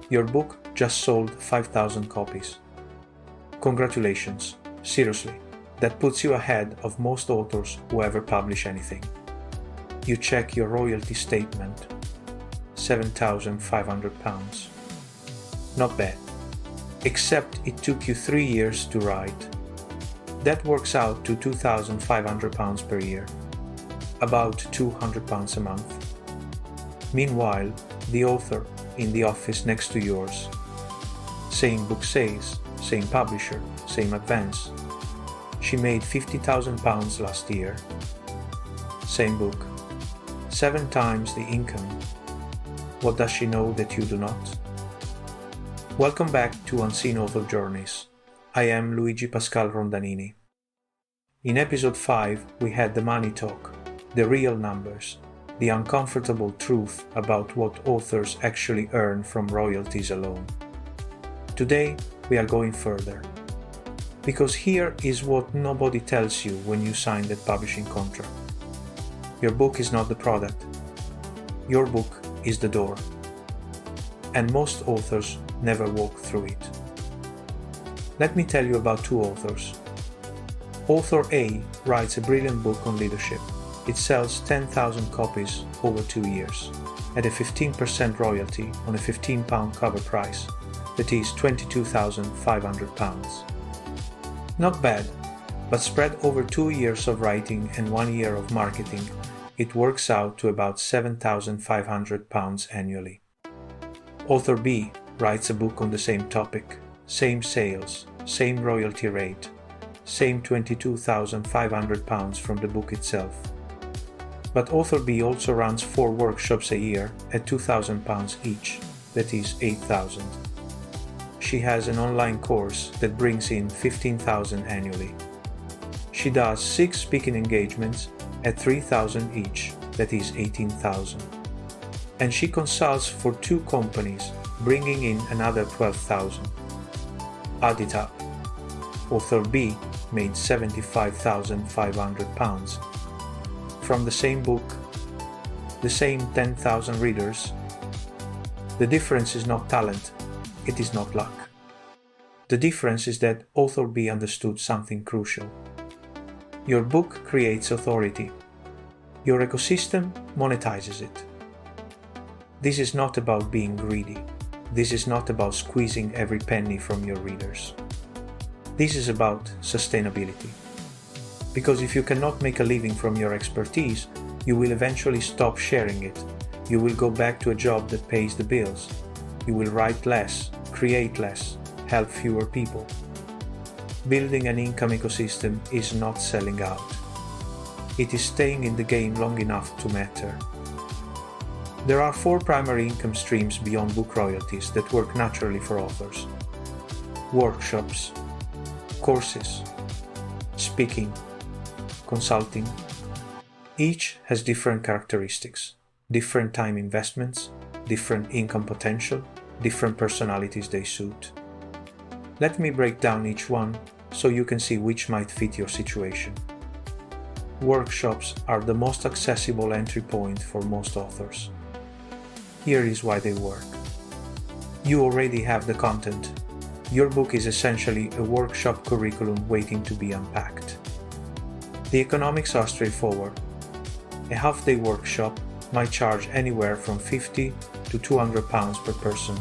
Your book just sold 5,000 copies. Congratulations, seriously, that puts you ahead of most authors who ever publish anything. You check your royalty statement, £7,500. Not bad, except it took you 3 years to write. That works out to £2,500 per year, about £200 a month. Meanwhile, the author in the office next to yours, same book sales, same publisher, same advance. She made £50,000 last year. Same book, 7 times the income. What does she know that you do not? Welcome back to Unseen Author Journeys. I am Luigi Pascal Rondanini. In episode 5, we had the money talk, the real numbers, the uncomfortable truth about what authors actually earn from royalties alone. Today, we are going further. Because here is what nobody tells you when you sign that publishing contract. Your book is not the product. Your book is the door. And most authors never walk through it. Let me tell you about 2 authors. Author A writes a brilliant book on leadership. It sells 10,000 copies over 2 years at a 15% royalty on a £15 cover price, that is £22,500. Not bad, but spread over 2 years of writing and 1 year of marketing, it works out to about £7,500 annually. Author B writes a book on the same topic, same sales, same royalty rate, same £22,500 from the book itself. But author B also runs 4 workshops a year at £2,000 each, that is £8,000. She has an online course that brings in £15,000 annually. She does 6 speaking engagements at £3,000 each, that is £18,000. And she consults for 2 companies, bringing in another £12,000. Add it up. Author B made £75,500 from the same book, the same 10,000 readers. The difference is not talent, it is not luck. The difference is that author B understood something crucial. Your book creates authority. Your ecosystem monetizes it. This is not about being greedy. This is not about squeezing every penny from your readers. This is about sustainability. Because if you cannot make a living from your expertise, you will eventually stop sharing it. You will go back to a job that pays the bills. You will write less, create less, help fewer people. Building an income ecosystem is not selling out. It is staying in the game long enough to matter. There are 4 primary income streams beyond book royalties that work naturally for authors. Workshops, courses, speaking, consulting. Each has different characteristics, different time investments, different income potential, different personalities they suit. Let me break down each one so you can see which might fit your situation. Workshops are the most accessible entry point for most authors. Here is why they work. You already have the content. Your book is essentially a workshop curriculum waiting to be unpacked. The economics are straightforward. A half-day workshop might charge anywhere from £50 to £200 per person.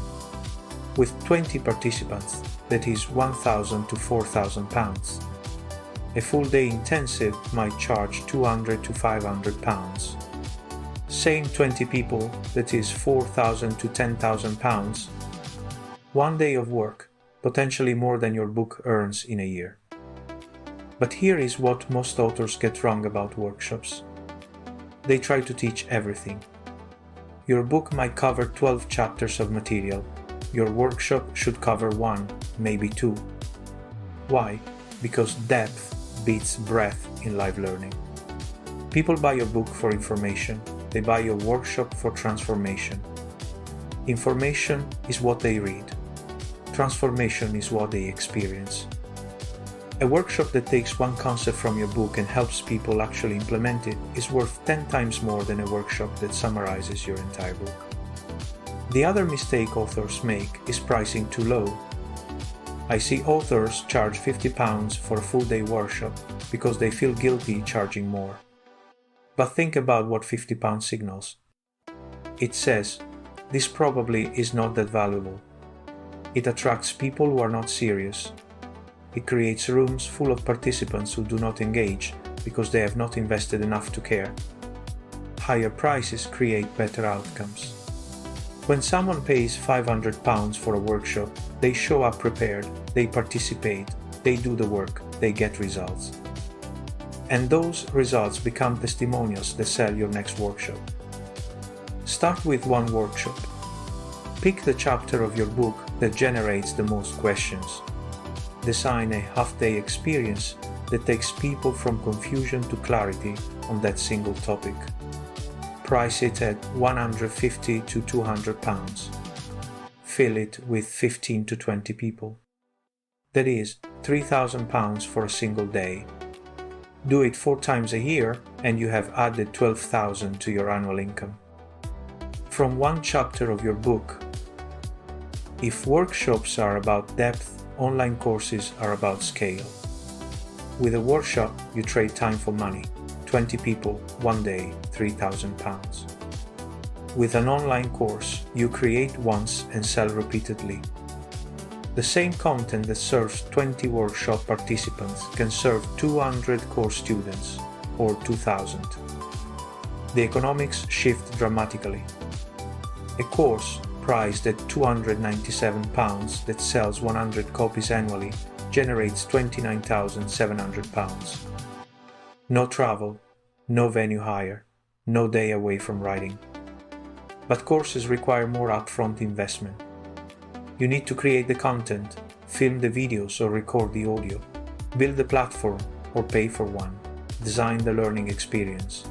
With 20 participants, that is £1,000 to £4,000. A full-day intensive might charge £200 to £500. Same 20 people, that is £4,000 to £10,000. 1 day of work, potentially more than your book earns in a year. But here is what most authors get wrong about workshops. They try to teach everything. Your book might cover 12 chapters of material. Your workshop should cover 1, maybe 2. Why? Because depth beats breadth in live learning. People buy your book for information. They buy your workshop for transformation. Information is what they read. Transformation is what they experience. A workshop that takes one concept from your book and helps people actually implement it is worth 10 times more than a workshop that summarizes your entire book. The other mistake authors make is pricing too low. I see authors charge £50 for a full-day workshop because they feel guilty charging more. But think about what £50 signals. It says, this probably is not that valuable. It attracts people who are not serious. It creates rooms full of participants who do not engage because they have not invested enough to care. Higher prices create better outcomes. When someone pays £500 for a workshop, they show up prepared, they participate, they do the work, they get results. And those results become testimonials that sell your next workshop. Start with one workshop. Pick the chapter of your book that generates the most questions. Design a half-day experience that takes people from confusion to clarity on that single topic. Price it at £150 to £200. Fill it with 15 to 20 people. That is £3,000 for a single day. Do it 4 times a year and you have added £12,000 to your annual income. From one chapter of your book. If workshops are about depth, online courses are about scale. With a workshop, you trade time for money. 20 people, 1 day, £3,000. With an online course, you create once and sell repeatedly. The same content that serves 20 workshop participants can serve 200 course students, or 2,000. The economics shift dramatically. A course priced at £297 that sells 100 copies annually generates £29,700. No travel, no venue hire, no day away from writing. But courses require more upfront investment. You need to create the content, film the videos or record the audio, build the platform or pay for one, design the learning experience.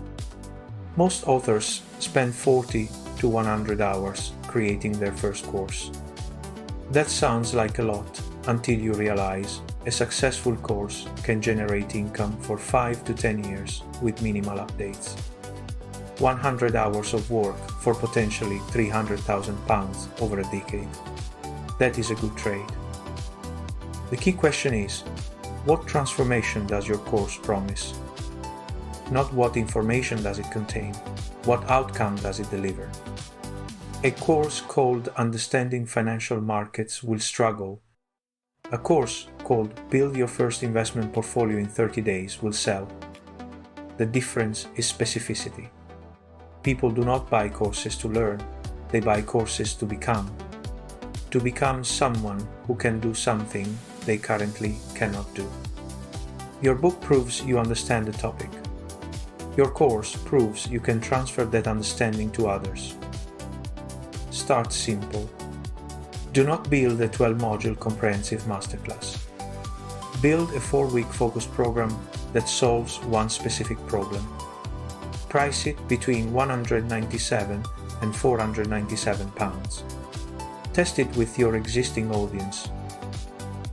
Most authors spend 40 to 100 hours creating their first course. That sounds like a lot until you realize a successful course can generate income for 5 to 10 years with minimal updates. 100 hours of work for potentially £300,000 over a decade. That is a good trade. The key question is, what transformation does your course promise? Not what information does it contain, what outcome does it deliver? A course called Understanding Financial Markets will struggle. A course called Build Your First Investment Portfolio in 30 Days will sell. The difference is specificity. People do not buy courses to learn, they buy courses to become. To become someone who can do something they currently cannot do. Your book proves you understand the topic. Your course proves you can transfer that understanding to others. Start simple. Do not build a 12-module comprehensive masterclass. Build a 4-week focused program that solves one specific problem. Price it between £197 and £497. Test it with your existing audience.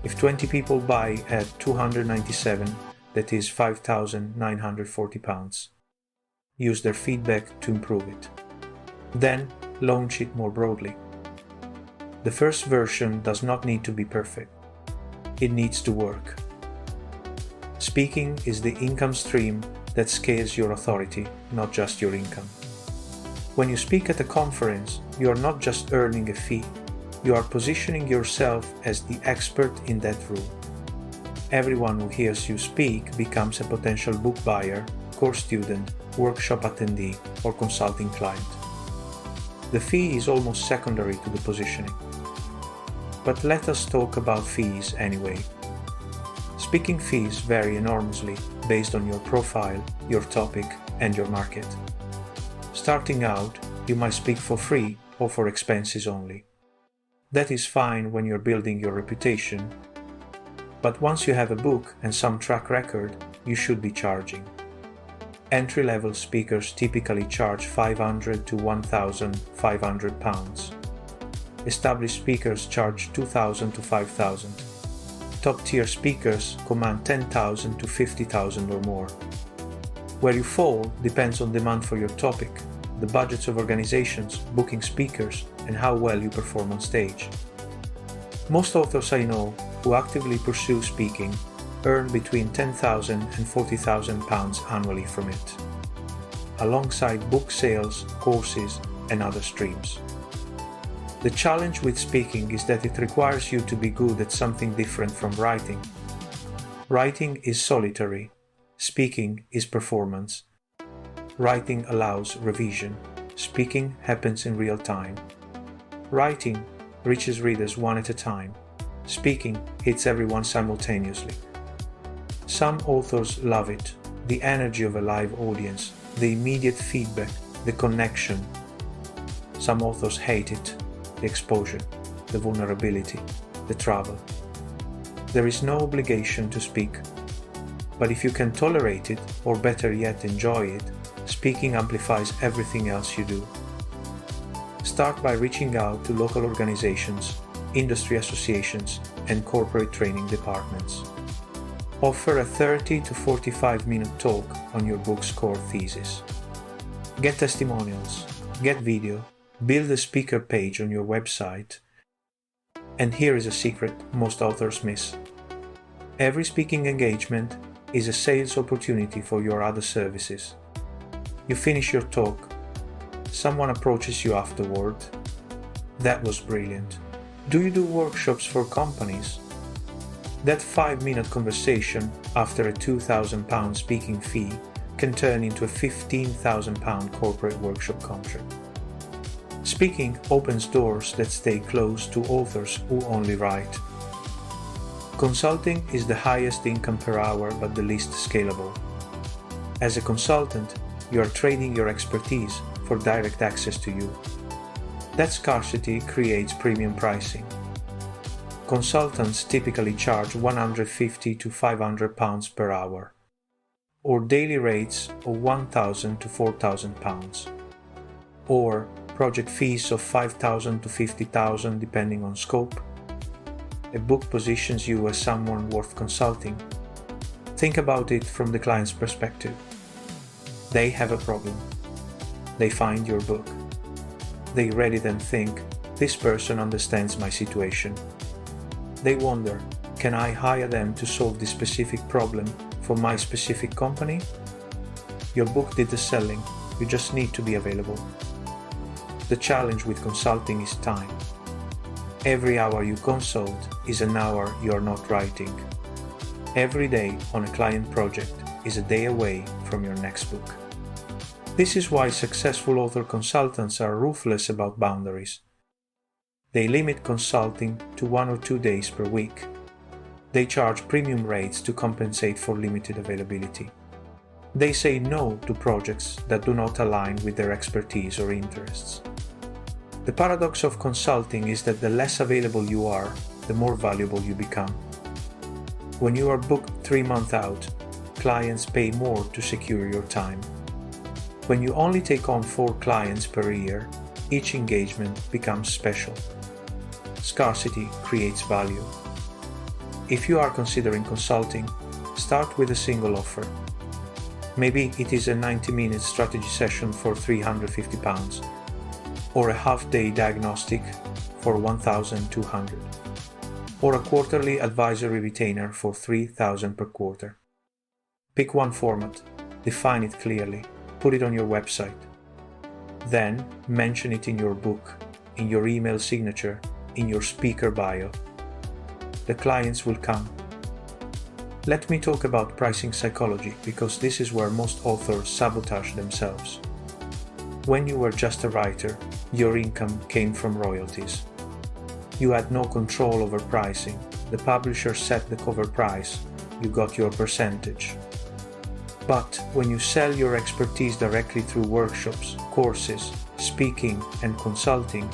If 20 people buy at £297, that is £5,940. Use their feedback to improve it. Then launch it more broadly. The first version does not need to be perfect. It needs to work. Speaking is the income stream that scales your authority, not just your income. When you speak at a conference, you are not just earning a fee, you are positioning yourself as the expert in that room. Everyone who hears you speak becomes a potential book buyer, course student, workshop attendee, or consulting client. The fee is almost secondary to the positioning. But let us talk about fees anyway. Speaking fees vary enormously based on your profile, your topic, and your market. Starting out, you might speak for free or for expenses only. That is fine when you're building your reputation, but once you have a book and some track record, you should be charging. Entry-level speakers typically charge £500 to £1,500. Established speakers charge £2,000 to £5,000. Top-tier speakers command £10,000 to £50,000 or more. Where you fall depends on demand for your topic, the budgets of organizations, booking speakers, and how well you perform on stage. Most authors I know who actively pursue speaking earn between £10,000 and £40,000 annually from it, alongside book sales, courses, and other streams. The challenge with speaking is that it requires you to be good at something different from writing. Writing is solitary, speaking is performance. Writing allows revision, speaking happens in real time. Writing reaches readers one at a time, speaking hits everyone simultaneously. Some authors love it, the energy of a live audience, the immediate feedback, the connection. Some authors hate it, the exposure, the vulnerability, the travel. There is no obligation to speak, but if you can tolerate it, or better yet enjoy it, speaking amplifies everything else you do. Start by reaching out to local organizations, industry associations, and corporate training departments. Offer a 30 to 45-minute talk on your book's core thesis. Get testimonials, get video, build a speaker page on your website. And here is a secret most authors miss. Every speaking engagement is a sales opportunity for your other services. You finish your talk, someone approaches you afterward. That was brilliant. Do you do workshops for companies? That 5-minute conversation after a £2,000 speaking fee can turn into a £15,000 corporate workshop contract. Speaking opens doors that stay closed to authors who only write. Consulting is the highest income per hour but the least scalable. As a consultant, you are trading your expertise for direct access to you. That scarcity creates premium pricing. Consultants typically charge £150 to £500 per hour, or daily rates of £1,000 to £4,000, or project fees of £5,000 to £50,000 depending on scope. A book positions you as someone worth consulting. Think about it from the client's perspective. They have a problem. They find your book. They read it and think, this person understands my situation. They wonder, can I hire them to solve this specific problem for my specific company? Your book did the selling, you just need to be available. The challenge with consulting is time. Every hour you consult is an hour you are not writing. Every day on a client project is a day away from your next book. This is why successful author consultants are ruthless about boundaries. They limit consulting to 1 or 2 days per week. They charge premium rates to compensate for limited availability. They say no to projects that do not align with their expertise or interests. The paradox of consulting is that the less available you are, the more valuable you become. When you are booked 3 months out, clients pay more to secure your time. When you only take on 4 clients per year, each engagement becomes special. Scarcity creates value. If you are considering consulting, start with a single offer. Maybe it is a 90-minute strategy session for £350, or a half-day diagnostic for £1,200, or a quarterly advisory retainer for £3,000 per quarter. Pick one format, define it clearly, put it on your website. Then mention it in your book, in your email signature, in your speaker bio. The clients will come. Let me talk about pricing psychology, because this is where most authors sabotage themselves. When you were just a writer, your income came from royalties. You had no control over pricing. The publisher set the cover price. You got your percentage. But when you sell your expertise directly through workshops, courses, speaking, and consulting,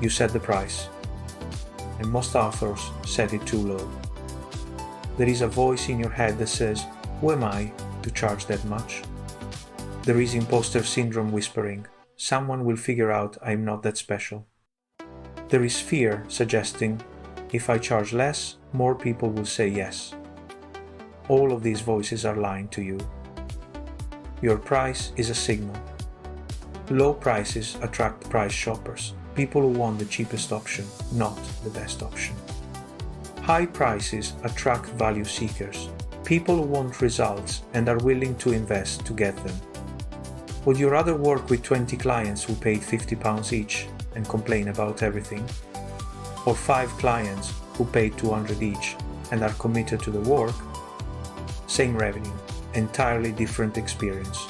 you set the price. And most authors set it too low. There is a voice in your head that says, who am I to charge that much? There is imposter syndrome whispering, someone will figure out I'm not that special. There is fear suggesting, if I charge less, more people will say yes. All of these voices are lying to you. Your price is a signal. Low prices attract price shoppers, people who want the cheapest option, not the best option. High prices attract value seekers, people who want results and are willing to invest to get them. Would you rather work with 20 clients who paid £50 each and complain about everything? Or 5 clients who paid £200 each and are committed to the work? Same revenue, entirely different experience.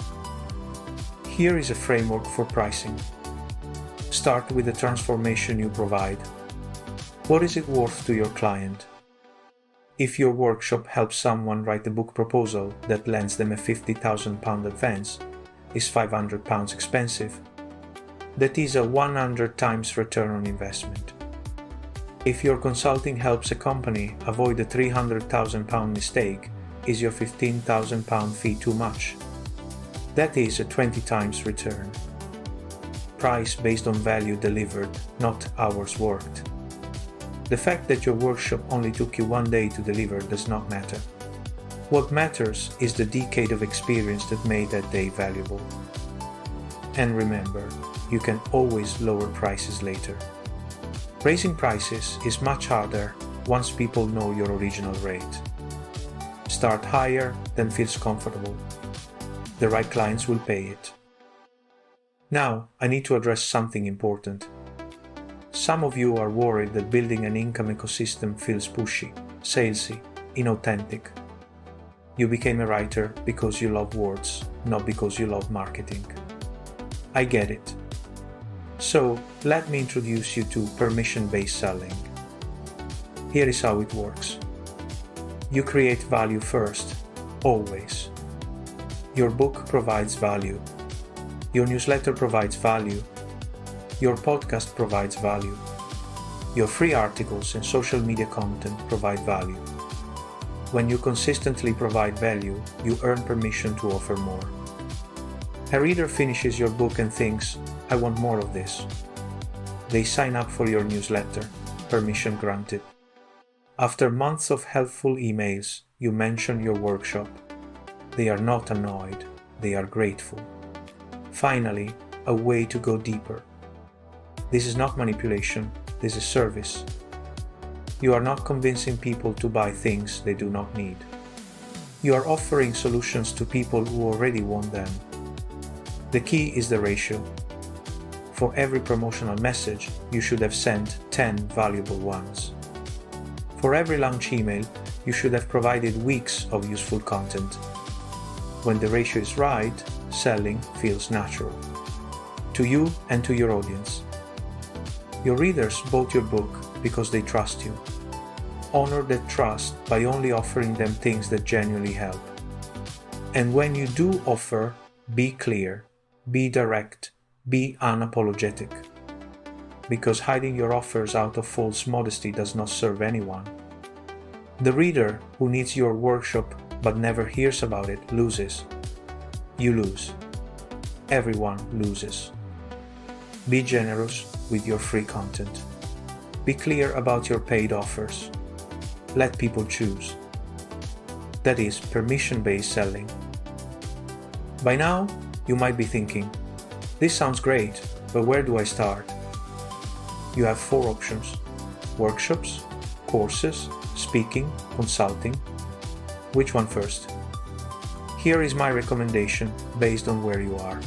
Here is a framework for pricing. Start with the transformation you provide. What is it worth to your client? If your workshop helps someone write a book proposal that lends them a £50,000 advance, is £500 expensive? That is a 100 times return on investment. If your consulting helps a company avoid a £300,000 mistake, is your £15,000 fee too much? That is a 20 times return. Price based on value delivered, not hours worked. The fact that your workshop only took you 1 day to deliver does not matter. What matters is the decade of experience that made that day valuable. And remember, you can always lower prices later. Raising prices is much harder once people know your original rate. Start higher than feels comfortable. The right clients will pay it. Now, I need to address something important. Some of you are worried that building an income ecosystem feels pushy, salesy, inauthentic. You became a writer because you love words, not because you love marketing. I get it. So, let me introduce you to permission-based selling. Here is how it works. You create value first, always. Your book provides value. Your newsletter provides value. Your podcast provides value. Your free articles and social media content provide value. When you consistently provide value, you earn permission to offer more. A reader finishes your book and thinks, I want more of this. They sign up for your newsletter, permission granted. After months of helpful emails, you mention your workshop. They are not annoyed, they are grateful. Finally, a way to go deeper. This is not manipulation, this is service. You are not convincing people to buy things they do not need. You are offering solutions to people who already want them. The key is the ratio. For every promotional message, you should have sent 10 valuable ones. For every launch email, you should have provided weeks of useful content. When the ratio is right, selling feels natural. To you and to your audience. Your readers bought your book because they trust you. Honor that trust by only offering them things that genuinely help. And when you do offer, be clear, be direct, be unapologetic. Because hiding your offers out of false modesty does not serve anyone. The reader who needs your workshop but never hears about it loses. You lose. Everyone loses. Be generous with your free content. Be clear about your paid offers. Let people choose. That is permission-based selling. By now, you might be thinking, this sounds great, but where do I start? You have 4 options: workshops, courses, speaking, consulting. Which one first? Here is my recommendation based on where you are.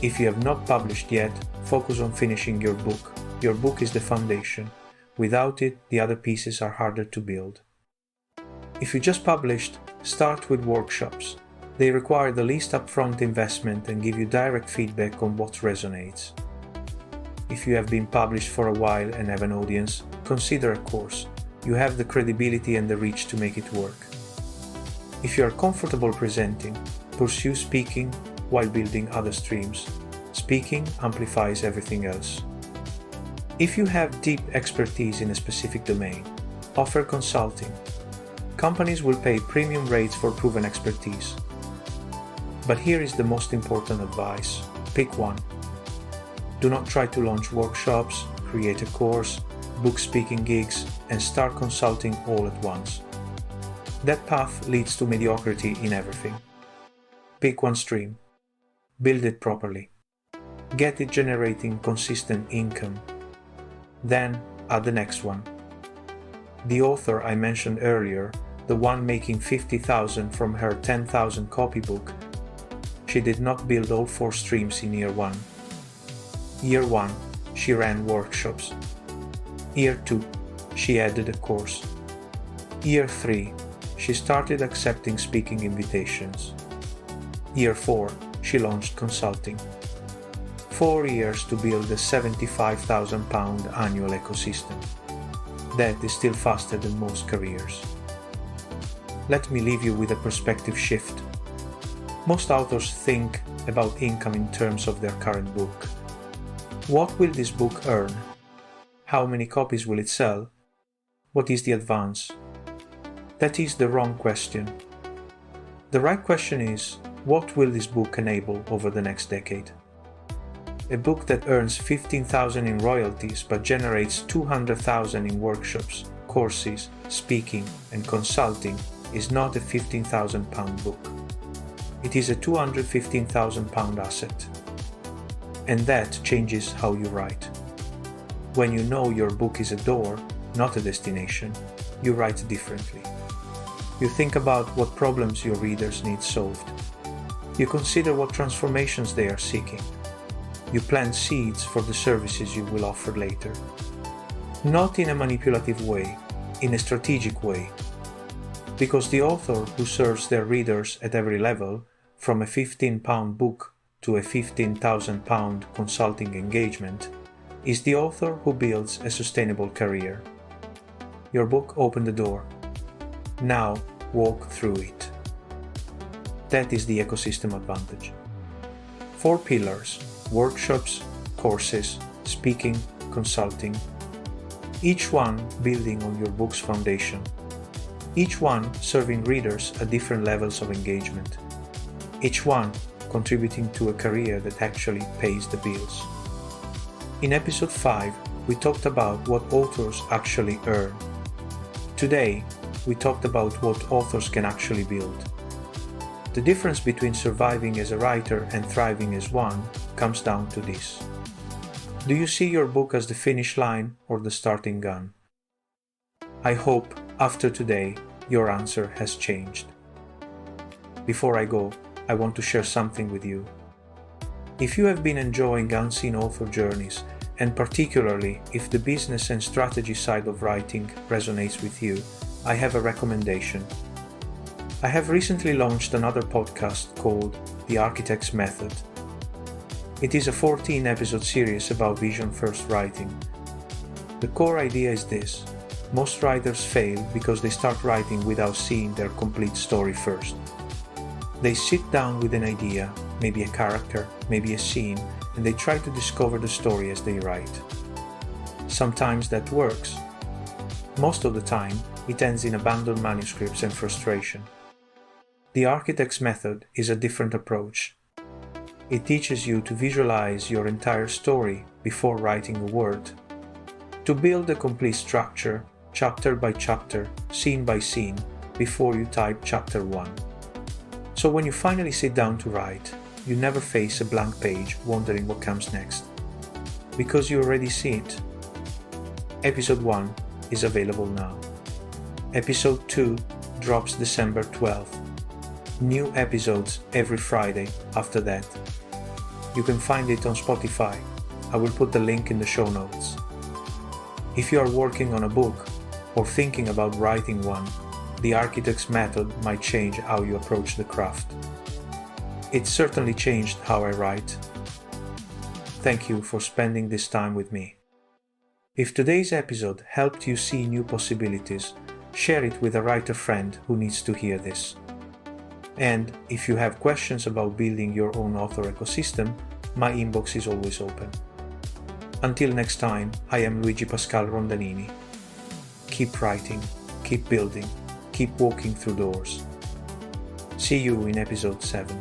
If you have not published yet, focus on finishing your book. Your book is the foundation. Without it, the other pieces are harder to build. If you just published, start with workshops. They require the least upfront investment and give you direct feedback on what resonates. If you have been published for a while and have an audience, consider a course. You have the credibility and the reach to make it work. If you are comfortable presenting, pursue speaking while building other streams. Speaking amplifies everything else. If you have deep expertise in a specific domain, offer consulting. Companies will pay premium rates for proven expertise. But here is the most important advice. Pick one. Do not try to launch workshops, create a course, book speaking gigs, and start consulting all at once. That path leads to mediocrity in everything. Pick one stream. Build it properly. Get it generating consistent income. Then add the next one. The author I mentioned earlier, the one making $50,000 from her 10,000 copybook, she did not build all 4 streams in year 1. Year 1, she ran workshops. Year 2, she added a course. Year 3, she started accepting speaking invitations. Year 4, she launched consulting. 4 years to build a £75,000 annual ecosystem. That is still faster than most careers. Let me leave you with a perspective shift. Most authors think about income in terms of their current book. What will this book earn? How many copies will it sell? What is the advance? That is the wrong question. The right question is, what will this book enable over the next decade? A book that earns $15,000 in royalties but generates $200,000 in workshops, courses, speaking, and consulting is not a £15,000 book. It is a £215,000 asset. And that changes how you write. When you know your book is a door, not a destination, you write differently. You think about what problems your readers need solved. You consider what transformations they are seeking. You plant seeds for the services you will offer later. Not in a manipulative way, in a strategic way. Because the author who serves their readers at every level, from a £15 book to a £15,000 consulting engagement, is the author who builds a sustainable career. Your book opened the door. Now walk through it. That is the ecosystem advantage. 4 pillars: workshops, courses, speaking, consulting. Each one building on your book's foundation. Each one serving readers at different levels of engagement. Each one contributing to a career that actually pays the bills. In episode 5, we talked about what authors actually earn. Today, we talked about what authors can actually build. The difference between surviving as a writer and thriving as one comes down to this. Do you see your book as the finish line or the starting gun? I hope after today your answer has changed. Before I go, I want to share something with you. If you have been enjoying Unseen Author Journeys, and particularly if the business and strategy side of writing resonates with you, I have a recommendation. I have recently launched another podcast called The Architect's Method. It is a 14-episode series about vision-first writing. The core idea is this: most writers fail because they start writing without seeing their complete story first. They sit down with an idea, maybe a character, maybe a scene, and they try to discover the story as they write. Sometimes that works. Most of the time, it ends in abandoned manuscripts and frustration. The Architect's Method is a different approach. It teaches you to visualize your entire story before writing a word, to build a complete structure, chapter by chapter, scene by scene, before you type chapter 1. So when you finally sit down to write, you never face a blank page wondering what comes next, because you already see it. Episode 1 is available now. Episode 2 drops December 12th. New episodes every Friday after that. You can find it on Spotify. I will put the link in the show notes. If you are working on a book or thinking about writing one, the Architect's Method might change how you approach the craft. It certainly changed how I write. Thank you for spending this time with me. If today's episode helped you see new possibilities, share it with a writer friend who needs to hear this. And if you have questions about building your own author ecosystem, my inbox is always open. Until next time, I am Luigi Pascal Rondanini. Keep writing, keep building, keep walking through doors. See you in episode 7.